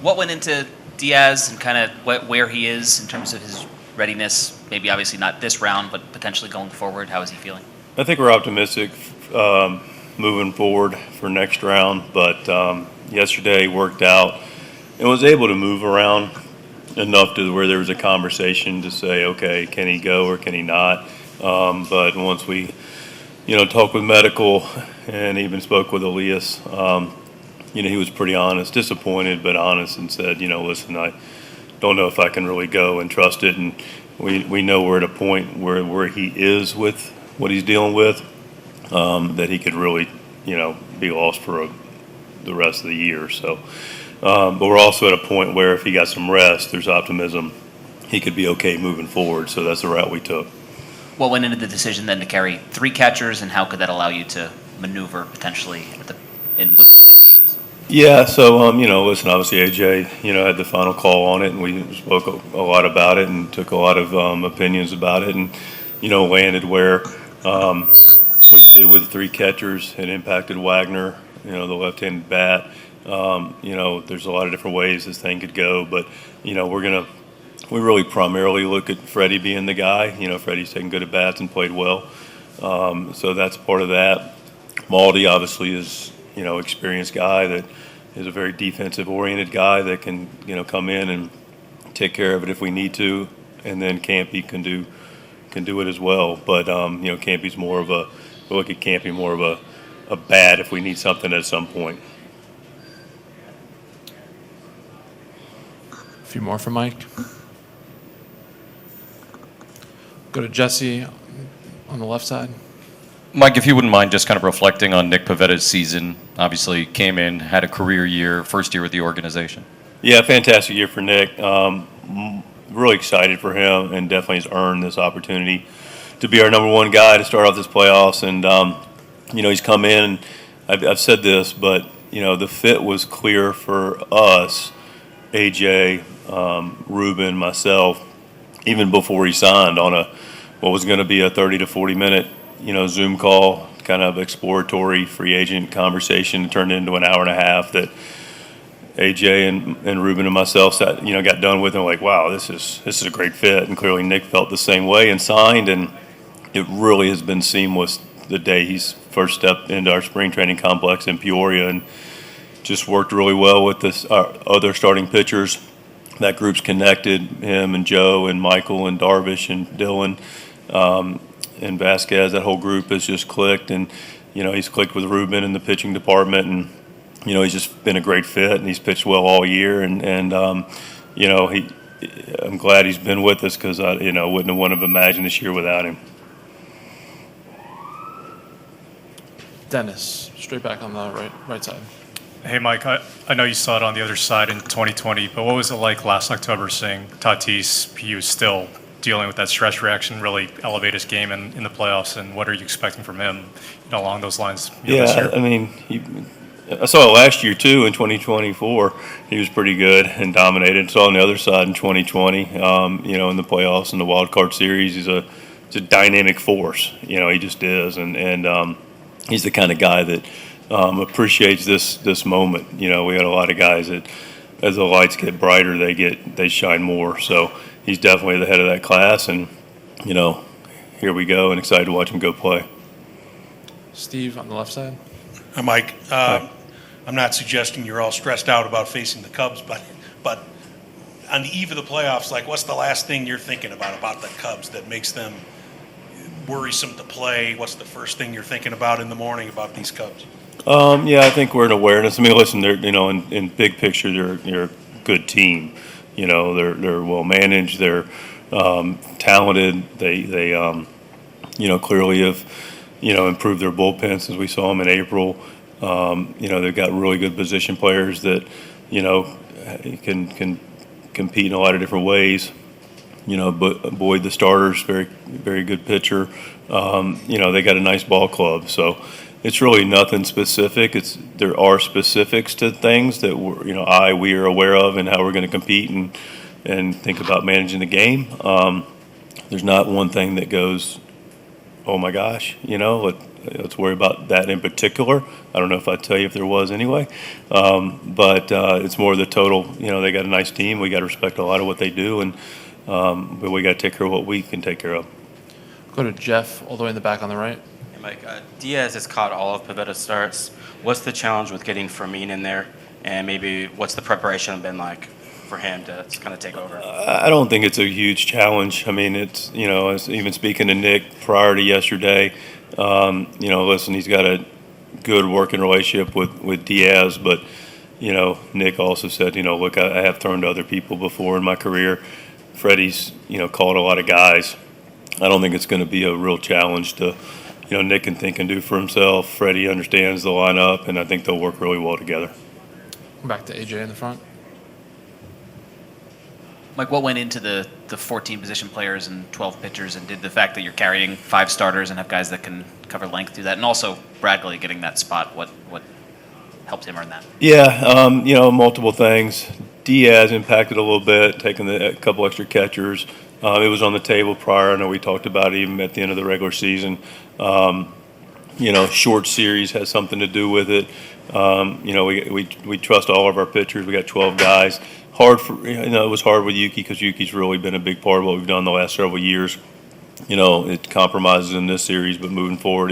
What went into Diaz and kind of where he is in terms of his readiness? Maybe obviously not this round, but potentially going forward. How is he feeling? I think we're optimistic moving forward for next round, but yesterday worked out and was able to move around enough to where there was a conversation to say, okay, can he go or can he not? But once we, talked with medical and even spoke with Elias, he was pretty honest, disappointed, but honest, and said, listen, I don't know if I can really go and trust it. And we know we're at a point where he is with what he's dealing with, that he could really, be lost for the rest of the year. So, but we're also at a point where if he got some rest, there's optimism he could be okay moving forward. So that's the route we took. What went into the decision then to carry 3 catchers, and how could that allow you to maneuver potentially within games? Yeah, so listen, obviously AJ, had the final call on it, and we spoke a lot about it and took a lot of opinions about it, and landed where we did with 3 catchers. It impacted Wagner, the left-handed bat. There's a lot of different ways this thing could go, but we really primarily look at Freddie being the guy. Freddie's taken good at bats and played well, so that's part of that. Maldi obviously is experienced guy that is a very defensive-oriented guy that can come in and take care of it if we need to, and then Campy can do it as well. But Campy's more of a bat if we need something at some point. A few more for Mike. Go to Jesse on the left side. Mike, if you wouldn't mind just kind of reflecting on Nick Pavetta's season. Obviously came in, had a career year, first year with the organization. Yeah, fantastic year for Nick. Really excited for him, and definitely has earned this opportunity to be our number 1 guy to start off this playoffs. And, he's come in, and I've said this, but, the fit was clear for us, AJ, Ruben, myself, even before he signed on what was going to be a 30 to 40 minute, Zoom call, kind of exploratory free agent conversation. It turned into an hour and a half that AJ and Ruben and myself sat, got done with, and like, wow, this is a great fit. And clearly Nick felt the same way and signed, and it really has been seamless the day he's first stepped into our spring training complex in Peoria, and just worked really well with our other starting pitchers. That group's connected, him and Joe and Michael and Darvish and Dylan and Vasquez. That whole group has just clicked, and he's clicked with Ruben in the pitching department, and he's just been a great fit, and he's pitched well all year, and I'm glad he's been with us, because I wouldn't have wanted to imagine this year without him. Dennis, straight back on the right side. Hey, Mike, I know you saw it on the other side in 2020, but what was it like last October seeing Tatis? He was still dealing with that stress reaction, really elevate his game in the playoffs, and what are you expecting from him along those lines this year? I mean, I saw it last year too in 2024. He was pretty good and dominated. Saw on the other side in 2020, in the playoffs and the wild card series, he's a dynamic force. He just is, and he's the kind of guy that appreciates this moment. We had a lot of guys that, as the lights get brighter, they shine more. So he's definitely the head of that class, and here we go, and excited to watch him go play. Steve on the left side. Hi, Mike. I'm not suggesting you're all stressed out about facing the Cubs, but on the eve of the playoffs, what's the last thing you're thinking about the Cubs that makes them worrisome to play? What's the first thing you're thinking about in the morning about these Cubs? I think we're in awareness. I mean, listen, they're in big picture, they're a good team. They're well managed. They're talented. They clearly have improved their bullpen since we saw them in April. They've got really good position players that can compete in a lot of different ways. But Boyd, the starter's very, very good pitcher. They got a nice ball club. So it's really nothing specific. There are specifics to things that we are aware of, and how we're going to compete and think about managing the game. There's not one thing that goes oh my gosh, let's worry about that in particular. I don't know if I'd tell you if there was anyway, but it's more the total. They got a nice team. We got to respect a lot of what they do, and but we got to take care of what we can take care of. Go to Jeff, all the way in the back on the right. Hey, Mike, Diaz has caught all of Pavetta's starts. What's the challenge with getting Fermin in there, and maybe what's the preparation been like for him to kind of take over? I don't think it's a huge challenge. I mean, it's, I was even speaking to Nick prior to yesterday, listen, he's got a good working relationship with Diaz, but, Nick also said, look, I have thrown to other people before in my career. Freddie's, called a lot of guys. I don't think it's going to be a real challenge to, Nick can think and do for himself. Freddie understands the lineup, and I think they'll work really well together. Back to AJ in the front. Mike, what went into the 14 position players and 12 pitchers, and did the fact that you're carrying 5 starters and have guys that can cover length do that, and also Bradley getting that spot, what helped him earn that? Yeah, multiple things. Diaz impacted a little bit, taking a couple extra catchers. It was on the table prior. I know we talked about it even at the end of the regular season. Short series has something to do with it. We trust all of our pitchers. We got 12 guys. It was hard with Yuki because Yuki's really been a big part of what we've done the last several years. It compromises in this series, but moving forward,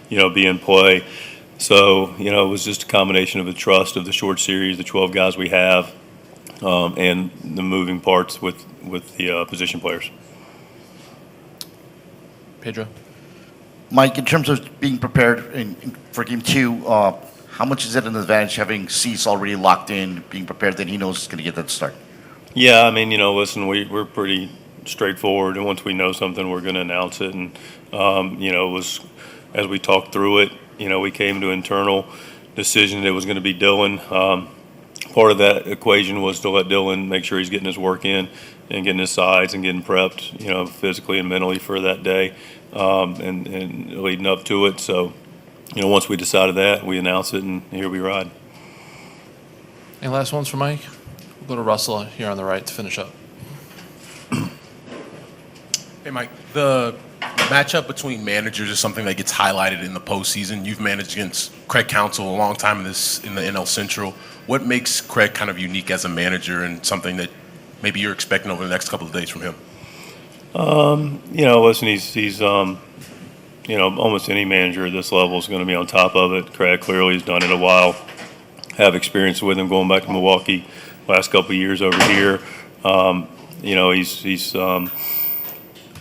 he'll, be in play. So, it was just a combination of the trust of the short series, the 12 guys we have, and the moving parts with the position players. Pedro. Mike, in terms of being prepared for Game 2, how much is it an advantage having Cease already locked in, being prepared that he knows he's going to get that start? Yeah, I mean, listen, we're pretty straightforward, and once we know something, we're going to announce it. And, it was, as we talked through it, we came to internal decision that it was going to be Dylan. Part of that equation was to let Dylan make sure he's getting his work in and getting his sides and getting prepped, physically and mentally for that day, and leading up to it. So, once we decided that, we announced it, and here we ride. Any last ones for Mike? We'll go to Russell here on the right to finish up. Hey, Mike, the matchup between managers is something that gets highlighted in the postseason. You've managed against Craig Counsell a long time in the NL Central. What makes Craig kind of unique as a manager and something that maybe you're expecting over the next couple of days from him? Listen, he's almost any manager at this level is going to be on top of it. Craig clearly has done it a while. Have experience with him going back to Milwaukee last couple of years over here. He's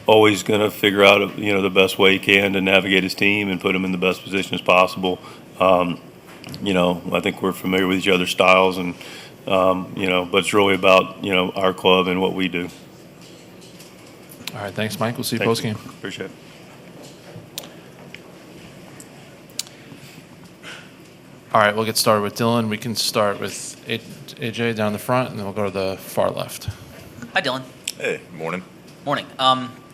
always going to figure out the best way he can to navigate his team and put him in the best position as possible. I think we're familiar with each other's styles, and but it's really about our club and what we do. All right, thanks, Mike. We'll see you Thank post game. Appreciate it. All right, we'll get started with Dylan. We can start with AJ down the front, and then we'll go to the far left. Hi, Dylan. Hey, morning. Morning.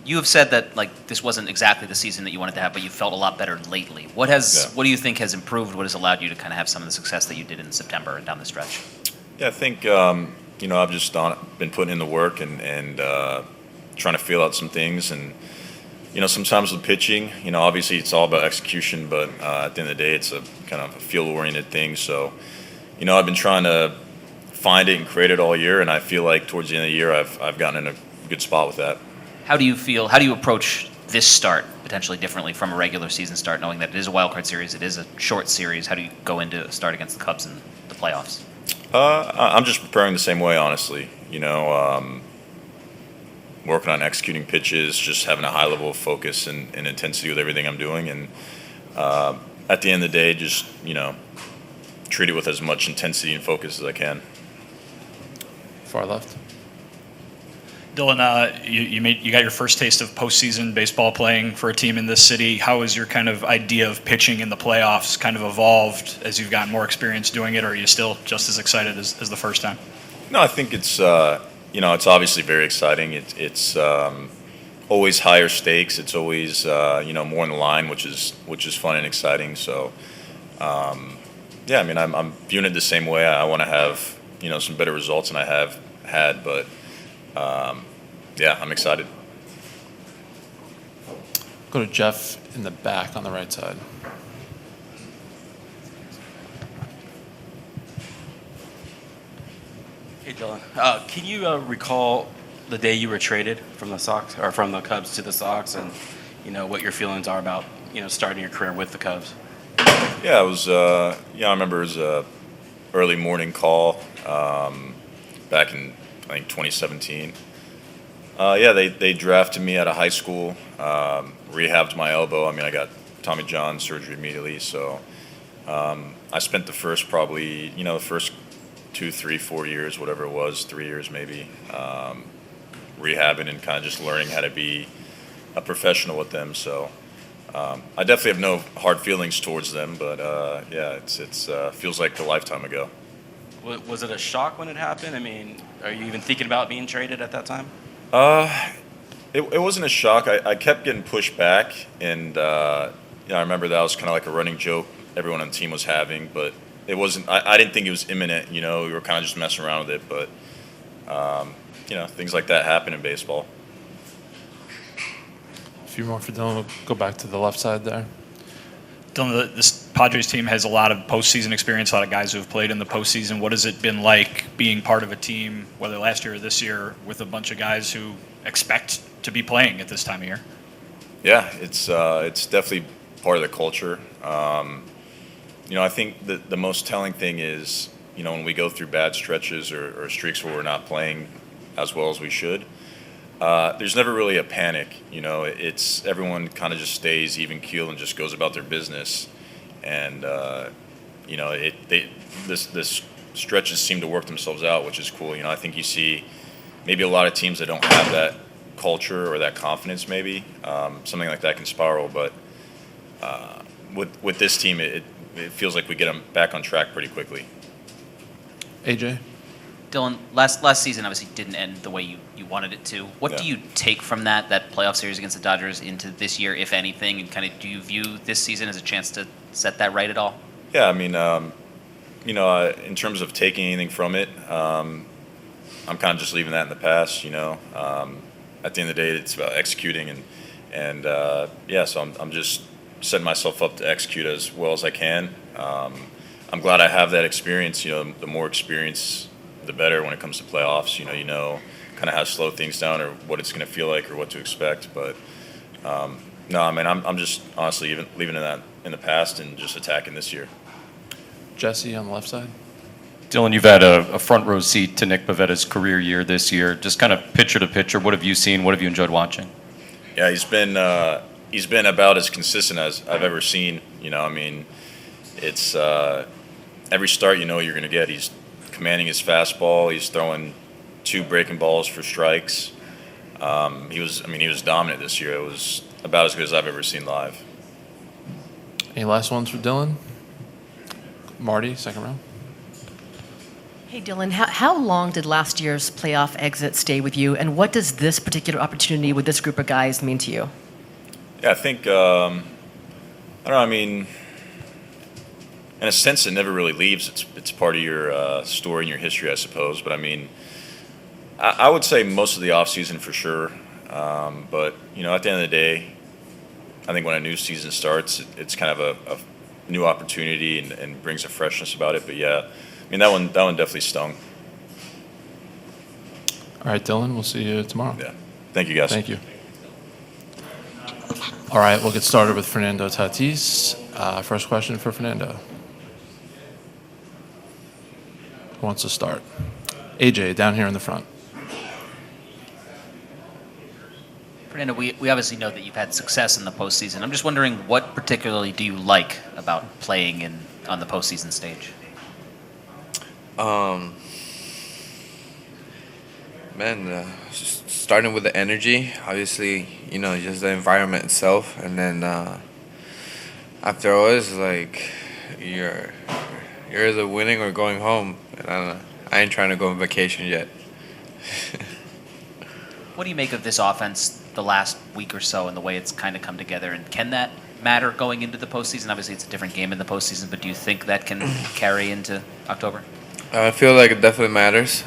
You have said that this wasn't exactly the season that you wanted to have, but you felt a lot better lately. What do you think has improved? What has allowed you to kind of have some of the success that you did in September and down the stretch? Yeah, I think I've just been putting in the work and trying to feel out some things, and sometimes with pitching, obviously it's all about execution, but at the end of the day, it's a kind of a field-oriented thing. So, I've been trying to find it and create it all year, and I feel like towards the end of the year, I've gotten in a good spot with that. How do you feel? How do you approach this start potentially differently from a regular season start, knowing that it is a wild card series, it is a short series? How do you go into a start against the Cubs in the playoffs? I'm just preparing the same way, honestly. Working on executing pitches, just having a high level of focus and intensity with everything I'm doing, and at the end of the day, just treat it with as much intensity and focus as I can. Far left. Dylan, you got your first taste of postseason baseball playing for a team in this city. How has your kind of idea of pitching in the playoffs kind of evolved as you've gotten more experience doing it, or are you still just as excited as the first time? No, I think it's it's obviously very exciting. It's always higher stakes. It's always more in the line, which is fun and exciting. So yeah, I mean I'm viewing it the same way. I want to have some better results than I have had, but yeah, I'm excited. Go Go to Jeff in the back on the right side. Hey, Dylan. Can you recall the day you were traded from the Sox or from the Cubs to the Sox, and what your feelings are about starting your career with the Cubs? Yeah, it was. I remember it was a early morning call back in I think 2017. They drafted me out of high school, rehabbed my elbow. I mean, I got Tommy John surgery immediately, so I spent the first probably the first 2, 3, 4 years, whatever it was, 3 years maybe, rehabbing and kind of just learning how to be a professional with them. So I definitely have no hard feelings towards them, but it's feels like a lifetime ago. Was it a shock when it happened? I mean, are you even thinking about being traded at that time? It wasn't a shock. I kept getting pushed back, and I remember that was kind of like a running joke everyone on the team was having, but it wasn't. I didn't think it was imminent. We were kind of just messing around with it, but things like that happen in baseball. A few more for Dylan. We'll go back to the left side there. Dylan, this Padres team has a lot of postseason experience, a lot of guys who have played in the postseason. What has it been like being part of a team, whether last year or this year, with a bunch of guys who expect to be playing at this time of year? Yeah, it's definitely part of the culture. I think the most telling thing is, when we go through bad stretches or streaks where we're not playing as well as we should, there's never really a panic. It's everyone kind of just stays even keel and just goes about their business. And this stretches seem to work themselves out, which is cool. I think you see maybe a lot of teams that don't have that culture or that confidence. Maybe something like that can spiral. But with this team, it feels like we get them back on track pretty quickly. AJ? Dylan, last season obviously didn't end the way you wanted it to. What do you take from that playoff series against the Dodgers into this year, if anything, and kind of do you view this season as a chance to set that right at all? Yeah, I mean, in terms of taking anything from it, I'm kind of just leaving that in the past. At the end of the day, it's about executing, so I'm just setting myself up to execute as well as I can. I'm glad I have that experience. The more experience, the better when it comes to playoffs. You know kind of how to slow things down or what it's going to feel like or what to expect. But no, I mean, I'm just honestly even leaving that in the past and just attacking this year. Jesse on the left side. Dylan, you've had a front row seat to Nick Pavetta's career year this year. Just kind of picture to picture, what have you seen? What have you enjoyed watching? Yeah, he's been about as consistent as I've ever seen. I mean, it's every start you're going to get. He's commanding his fastball. He's throwing 2 breaking balls for strikes. He was dominant this year. It was about as good as I've ever seen live. Any last ones for Dylan? Marty, second row. Hey, Dylan, how long did last year's playoff exit stay with you, and what does this particular opportunity with this group of guys mean to you? Yeah, I think, I don't know, I mean, in a sense, it never really leaves. It's part of your story and your history, I suppose. But, I mean, I would say most of the offseason for sure. But, at the end of the day, I think when a new season starts, it's kind of a new opportunity and brings a freshness about it. But, yeah, I mean, that one definitely stung. All right, Dylan, we'll see you tomorrow. Yeah. Thank you, guys. Thank you. All right, we'll get started with Fernando Tatis. First question for Fernando. Who wants to start? AJ, down here in the front. Fernando, we obviously know that you've had success in the postseason. I'm just wondering, what particularly do you like about playing on the postseason stage? Just starting with the energy, obviously, just the environment itself, and then after all, it's like you're either winning or going home. And I don't know. I ain't trying to go on vacation yet. What do you make of this offense the last week or so and the way it's kind of come together? And can that matter going into the postseason? Obviously, it's a different game in the postseason, but do you think that can carry into October? I feel like it definitely matters.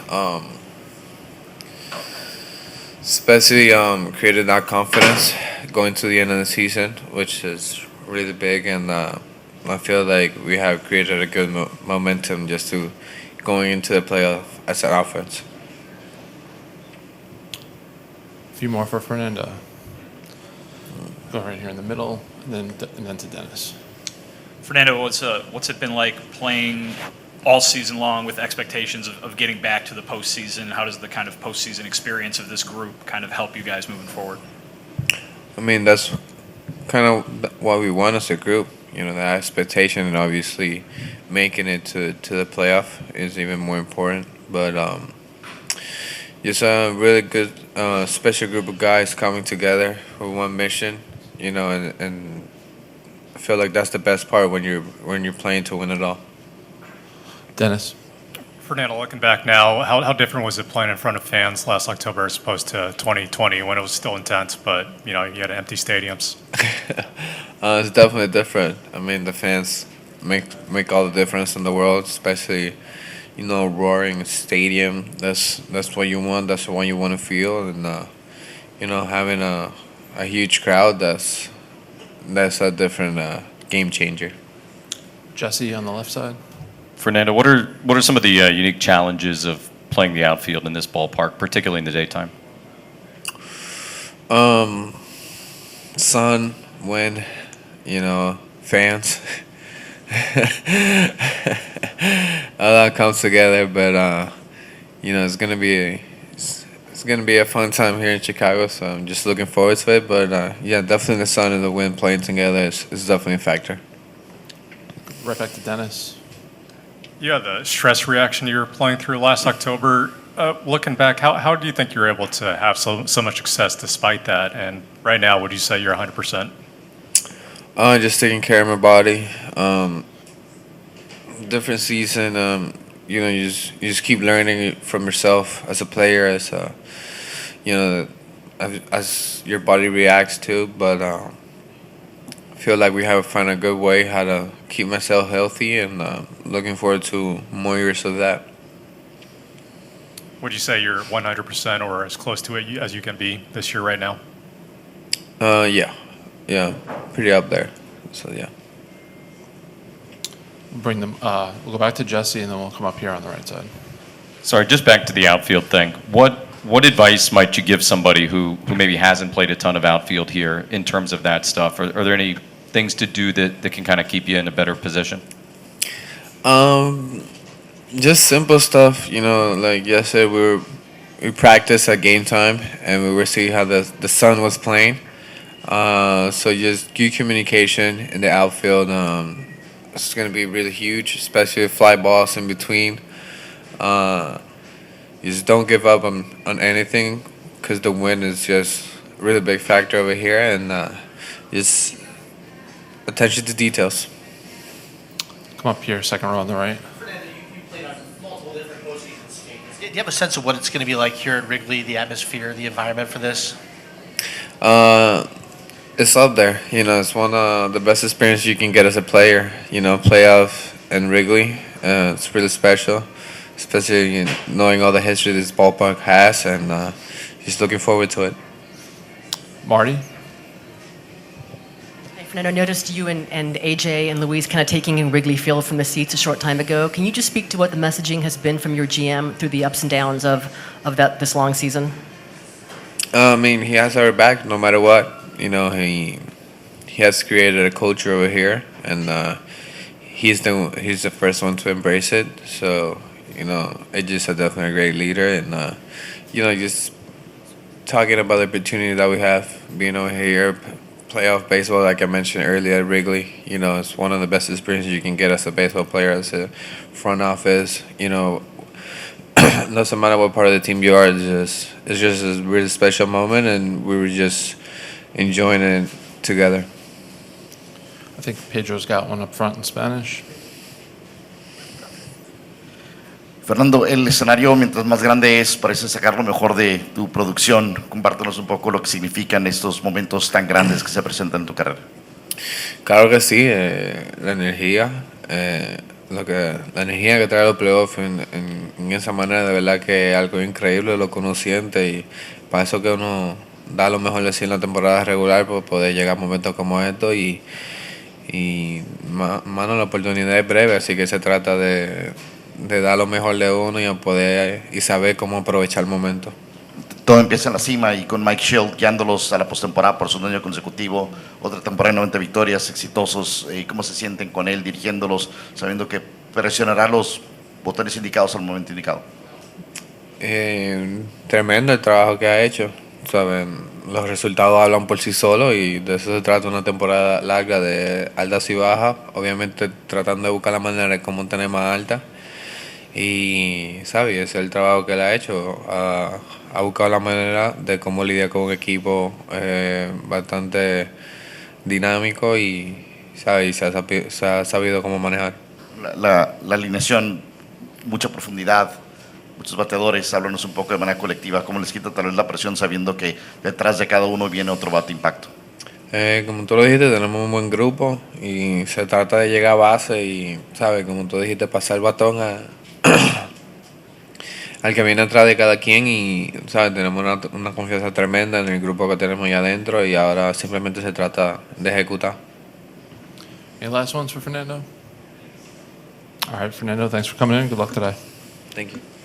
Especially creating that confidence, going to the end of the season, which is really big, and I feel like we have created a good momentum just to going into the playoff as an offense. A few more for Fernando. Go right here in the middle, and then to Dennis. Fernando, what's it been like playing all season long with expectations of getting back to the postseason? How does the kind of postseason experience of this group kind of help you guys moving forward? I mean, that's kind of what we want as a group. You know, the expectation, and obviously making it to the playoff is even more important. But just a really good, special group of guys coming together for one mission. You know, and I feel like that's the best part when you're playing to win it all. Dennis. Fernando, looking back now, how different was it playing in front of fans last October as opposed to 2020 when it was still intense, but you had empty stadiums? It's definitely different. I mean, the fans make all the difference in the world, especially roaring stadium. That's what you want. That's the one you want to feel, and having a huge crowd. That's a different game changer. Jesse on the left side. Fernando, what are some of the unique challenges of playing the outfield in this ballpark, particularly in the daytime? Sun, wind, fans. All that comes together, but it's gonna be a fun time here in Chicago. So I'm just looking forward to it. But definitely the sun and the wind playing together is definitely a factor. Right back to Dennis. Yeah, the stress reaction you were playing through last October. Looking back, how do you think you're able to have so much success despite that? And right now, would you say you're 100%? Just taking care of my body. Different season. You just keep learning from yourself as a player, as your body reacts to. But I feel like we have found a good way how to keep myself healthy, and looking forward to more years of that. Would you say you're 100% or as close to it as you can be this year right now? Yeah, pretty up there. So yeah. Bring them. We'll go back to Jesse, and then we'll come up here on the right side. Sorry, just back to the outfield thing. What advice might you give somebody who maybe hasn't played a ton of outfield here in terms of that stuff? Are there any things to do that can kind of keep you in a better position? Just simple stuff, like yesterday we practiced at game time, and we were seeing how the sun was playing. So just good communication in the outfield. It's going to be really huge, especially with fly balls in between. Just don't give up on anything, because the wind is just a really big factor over here, and just attention to details. Come up here, second row on the right. Fernando, you played on multiple different postseason stages. Do you have a sense of what it's going to be like here at Wrigley, the atmosphere, the environment for this? It's up there. It's one of the best experiences you can get as a player. Playoff in Wrigley. It's really special, especially knowing all the history this ballpark has, and just looking forward to it. Marty? Hey, Fernando, noticed you and AJ and Luis kind of taking in Wrigley Field from the seats a short time ago. Can you just speak to what the messaging has been from your GM through the ups and downs of this long season? I mean, he has our back no matter what. He has created a culture over here, and he's the first one to embrace it. So AJ's definitely a great leader, and just talking about the opportunity that we have being over here, playoff baseball, like I mentioned earlier at Wrigley. It's one of the best experiences you can get as a baseball player, as a front office. Doesn't matter what part of the team you are, it's just a really special moment, and we were just enjoying it together. I think Pedro's got one up front in Spanish. Fernando, el escenario mientras más grande es, parece sacar lo mejor de tu producción. Compártenos un poco lo que significan estos momentos tan grandes que se presentan en tu carrera. Claro que sí, la energía, la energía que trae los playoffs en esa manera, de verdad que es algo increíble, lo que uno siente, y para eso que uno dar lo mejor de sí en la temporada regular por poder llegar a momentos como estos y mano, la oportunidad es breve, así que se trata de dar lo mejor de uno y poder y saber cómo aprovechar el momento. Todo empieza en la cima y con Mike Shildt guiándolos a la postemporada por segundo año consecutivo, otra temporada de 90 victorias, exitosos. ¿Cómo se sienten con él dirigiéndolos, sabiendo que presionará los botones indicados al momento indicado? Tremendo el trabajo que ha hecho, ¿saben? Los resultados hablan por sí solos y de eso se trata una temporada larga de altas y bajas, obviamente tratando de buscar la manera de cómo tener más alta y, ¿sabes? Ese es el trabajo que él ha hecho, ha buscado la manera de cómo lidiar con un equipo bastante dinámico y, ¿sabes? Y se ha sabido cómo manejar. La alineación, mucha profundidad, muchos bateadores. Háblanos un poco de manera colectiva, cómo les quita tal vez la presión sabiendo que detrás de cada uno viene otro bate impacto. Como tú lo dijiste, tenemos un buen grupo y se trata de llegar a base y, ¿sabes? Como tú dijiste, pasar el batón al que viene atrás de cada quien y, ¿sabes? Tenemos una confianza tremenda en el grupo que tenemos allá adentro y ahora simplemente se trata de ejecutar. Any last ones for Fernando? All right, Fernando, thanks for coming in. Good luck today. Thank you.